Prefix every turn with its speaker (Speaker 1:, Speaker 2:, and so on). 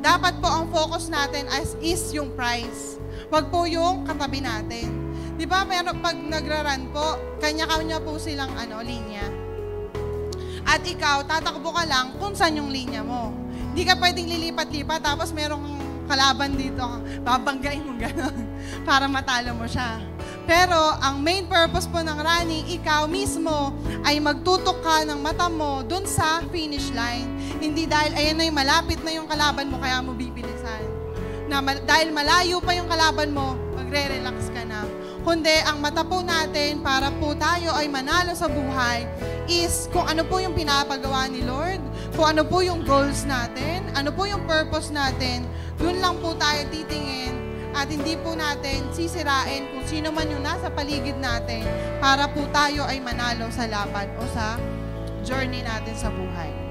Speaker 1: dapat po ang focus natin is yung prize. Wag po yung katabi natin. Di ba, pag nagra-run po, kanya-kanya po silang linya. At ikaw, tatakbo ka lang kung saan yung linya mo. Hindi ka pwedeng lilipat-lipat, tapos merong kalaban dito, babanggain mo gano'n para matalo mo siya. Pero ang main purpose po ng running, ikaw mismo ay magtutok ka ng mata mo dun sa finish line. Hindi dahil ayan na yung malapit na yung kalaban mo, kaya mo bibilisan. Dahil malayo pa yung kalaban mo, magre-relax ka na. Kundi ang mata po natin para po tayo ay manalo sa buhay is kung ano po yung pinapagawa ni Lord, kung ano po yung goals natin, ano po yung purpose natin, dun lang po tayo titingin at hindi po natin sisirain kung sino man yung nasa paligid natin para po tayo ay manalo sa laban o sa journey natin sa buhay.